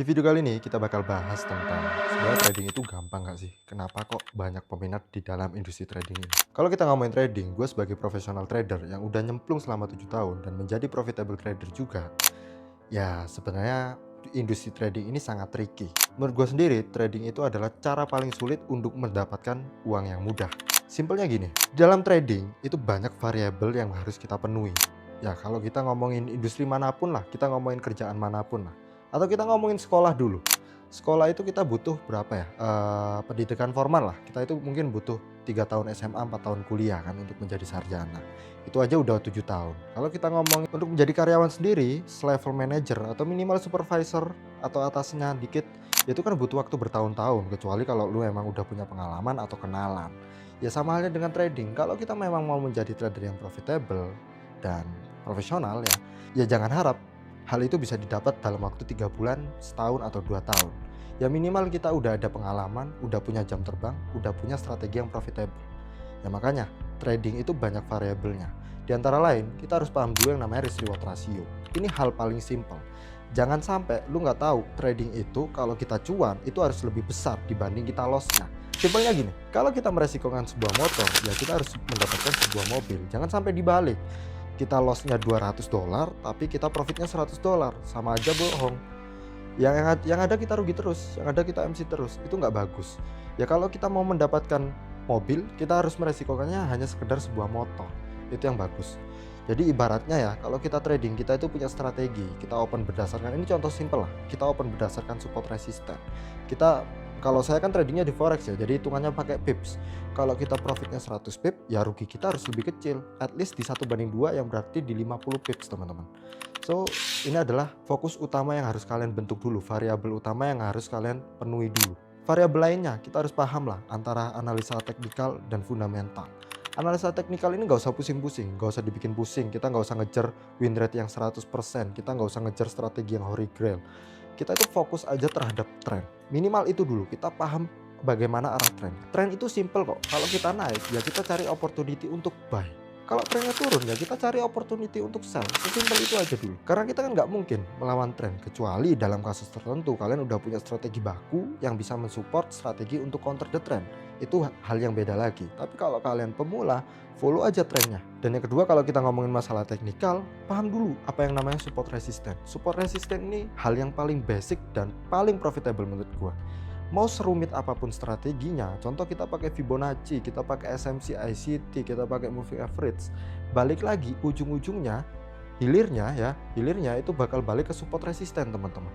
Di video kali ini kita bakal bahas tentang sebenarnya trading itu gampang gak sih? Kenapa kok banyak peminat di dalam industri trading ini? Kalau kita ngomongin trading, gue sebagai profesional trader yang udah nyemplung selama 7 tahun dan menjadi profitable trader juga, ya sebenarnya industri trading ini sangat tricky. Menurut gue sendiri, trading itu adalah cara paling sulit untuk mendapatkan uang yang mudah. Simpelnya gini, dalam trading itu banyak variabel yang harus kita penuhi. Ya kalau kita ngomongin industri manapun lah, kita ngomongin kerjaan manapun lah. Atau kita ngomongin sekolah dulu. Sekolah itu kita butuh berapa ya? Pendidikan formal lah. Kita itu mungkin butuh 3 tahun SMA, 4 tahun kuliah kan untuk menjadi sarjana. Itu aja udah 7 tahun. Kalau kita ngomong untuk menjadi karyawan sendiri, level manager atau minimal supervisor atau atasnya dikit, itu kan butuh waktu bertahun-tahun, kecuali kalau lu emang udah punya pengalaman atau kenalan. Ya sama halnya dengan trading, kalau kita memang mau menjadi trader yang profitable dan profesional ya jangan harap hal itu bisa didapat dalam waktu 3 bulan, setahun atau 2 tahun. Ya minimal kita udah ada pengalaman, udah punya jam terbang, udah punya strategi yang profitable. Ya makanya trading itu banyak variabelnya. Di antara lain, kita harus paham dulu yang namanya risk reward ratio. Ini hal paling simpel. Jangan sampai lu nggak tahu trading itu kalau kita cuan itu harus lebih besar dibanding kita lossnya. Simpelnya gini, kalau kita meresikokan sebuah motor, ya kita harus mendapatkan sebuah mobil. Jangan sampai dibalik. Kita lossnya $200, tapi kita profitnya $100. Sama aja bohong. Yang ada kita rugi terus, yang ada kita MC terus. Itu nggak bagus. Ya kalau kita mau mendapatkan mobil, kita harus meresikokannya hanya sekedar sebuah motor. Itu yang bagus. Jadi ibaratnya ya, kalau kita trading, kita itu punya strategi. Kita open berdasarkan, ini contoh simple lah. Kita open berdasarkan support resisten. Kalau saya kan tradingnya di forex ya, jadi hitungannya pakai pips. Kalau kita profitnya 100 pip, ya rugi kita harus lebih kecil. At least di 1/2 yang berarti di 50 pips teman-teman. So, ini adalah fokus utama yang harus kalian bentuk dulu. Variabel utama yang harus kalian penuhi dulu. Variabel lainnya, kita harus paham lah antara analisa teknikal dan fundamental. Analisa teknikal ini nggak usah pusing-pusing, nggak usah dibikin pusing. Kita nggak usah ngejar win rate yang 100%, kita nggak usah ngejar strategi yang holy grail. Kita itu fokus aja terhadap tren. Minimal itu dulu, kita paham bagaimana arah tren. Tren itu simple kok. Kalau kita naik, ya kita cari opportunity untuk buy. Kalau trennya turun, ya kita cari opportunity untuk sell. Sesimpel itu aja dulu. Karena kita kan nggak mungkin melawan tren, kecuali dalam kasus tertentu kalian udah punya strategi baku yang bisa mensupport strategi untuk counter the trend. Itu hal yang beda lagi. Tapi kalau kalian pemula, follow aja trennya. Dan yang kedua, kalau kita ngomongin masalah teknikal, paham dulu apa yang namanya support resisten. Support resisten ini hal yang paling basic dan paling profitable menurut gua. Mau serumit apapun strateginya, contoh kita pakai Fibonacci, kita pakai SMC ICT, kita pakai moving average, balik lagi ujung-ujungnya hilirnya itu bakal balik ke support resisten teman-teman.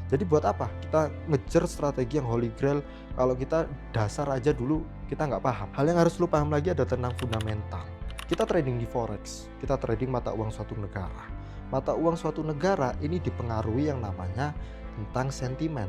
Jadi buat apa kita ngejar strategi yang holy grail kalau kita dasar aja dulu kita nggak paham. Hal yang harus lu paham lagi ada tentang fundamental. Kita trading di forex, kita trading mata uang suatu negara. Mata uang suatu negara ini dipengaruhi yang namanya tentang sentimen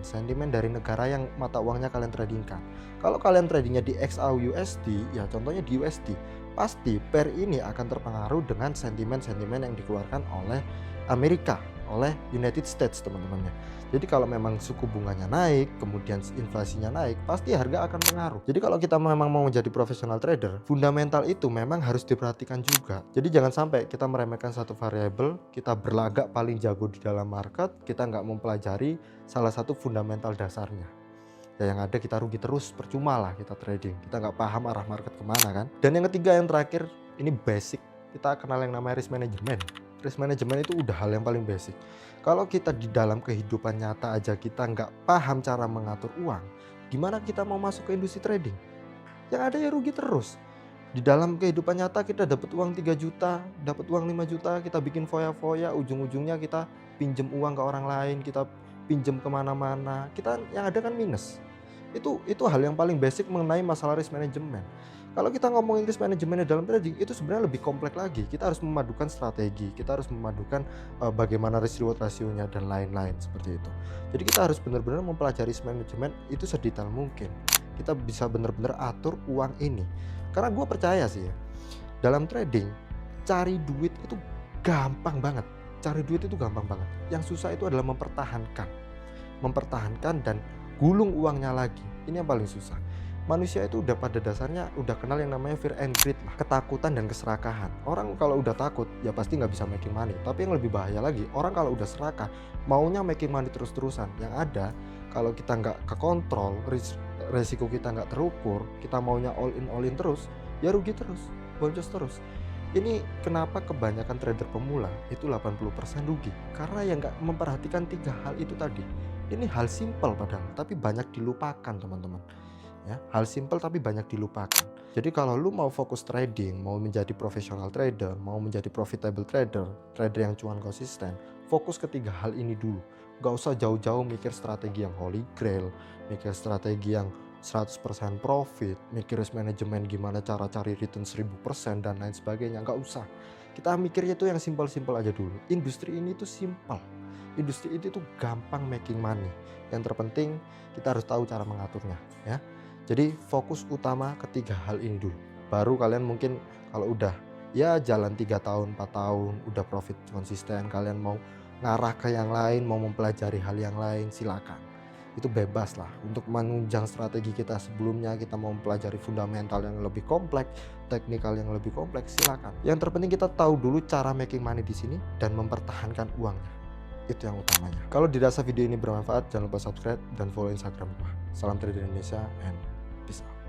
dari negara yang mata uangnya kalian tradingkan. Kalau kalian tradingnya di XAUUSD, ya contohnya di USD, pasti pair ini akan terpengaruh dengan sentimen-sentimen yang dikeluarkan oleh Amerika, oleh United States teman-temannya. Jadi kalau memang suku bunganya naik, kemudian inflasinya naik, pasti harga akan pengaruh. Jadi kalau kita memang mau menjadi profesional trader, fundamental itu memang harus diperhatikan juga. Jadi jangan sampai kita meremehkan satu variabel, kita berlagak paling jago di dalam market, kita nggak mempelajari salah satu fundamental dasarnya. Ya yang ada kita rugi terus, percuma lah kita trading. Kita nggak paham arah market kemana kan. Dan yang ketiga, yang terakhir, ini basic. Kita kenal yang namanya risk management. Risk management itu udah hal yang paling basic. Kalau kita di dalam kehidupan nyata aja kita nggak paham cara mengatur uang, gimana kita mau masuk ke industri trading? Yang ada ya rugi terus. Di dalam kehidupan nyata kita dapat uang 3 juta, dapat uang 5 juta, kita bikin foya-foya, ujung-ujungnya kita pinjem uang ke orang lain, kita pinjem kemana-mana, kita yang ada kan minus. Itu hal yang paling basic mengenai masalah risk management. Kalau kita ngomongin risk management dalam trading, itu sebenarnya lebih kompleks lagi. Kita harus memadukan strategi, kita harus memadukan bagaimana risk reward rasionya dan lain-lain seperti itu. Jadi kita harus benar-benar mempelajari risk management itu sedetail mungkin. Kita bisa benar-benar atur uang ini. Karena gue percaya sih ya, dalam trading cari duit itu gampang banget. Cari duit itu gampang banget. Yang susah itu adalah mempertahankan dan gulung uangnya lagi. Ini yang paling susah. Manusia itu udah pada dasarnya udah kenal yang namanya fear and greed lah, ketakutan dan keserakahan. Orang kalau udah takut ya pasti nggak bisa making money. Tapi yang lebih bahaya lagi, orang kalau udah serakah maunya making money terus-terusan. Yang ada kalau kita nggak kekontrol, resiko kita nggak terukur, kita maunya all in terus, ya rugi terus, boncos terus. Ini kenapa kebanyakan trader pemula itu 80% rugi, karena yang nggak memperhatikan 3 hal itu tadi. Ini hal simpel padahal, tapi banyak dilupakan teman-teman. Ya, hal simpel tapi banyak dilupakan. Jadi kalau lu mau fokus trading, mau menjadi profesional trader, mau menjadi profitable trader, trader yang cuan konsisten, fokus ke 3 hal ini dulu. Gak usah jauh-jauh mikir strategi yang holy grail, mikir strategi yang 100% profit, mikir risk management gimana cara cari return 1000% dan lain sebagainya. Gak usah. Kita mikirnya itu yang simpel-simpel aja dulu. Industri ini tuh simpel. Industri itu tuh gampang making money. Yang terpenting kita harus tahu cara mengaturnya, ya. Jadi fokus utama ke 3 hal ini dulu. Baru kalian mungkin kalau udah ya jalan 3 tahun, 4 tahun, udah profit konsisten, kalian mau ngarah ke yang lain, mau mempelajari hal yang lain, silakan. Itu bebas lah. Untuk menunjang strategi kita sebelumnya, kita mau mempelajari fundamental yang lebih kompleks, teknikal yang lebih kompleks, silakan. Yang terpenting kita tahu dulu cara making money di sini dan mempertahankan uangnya. Itu yang utamanya. Kalau dirasa video ini bermanfaat, jangan lupa subscribe dan follow Instagram gua. Salam trader Indonesia and peace out.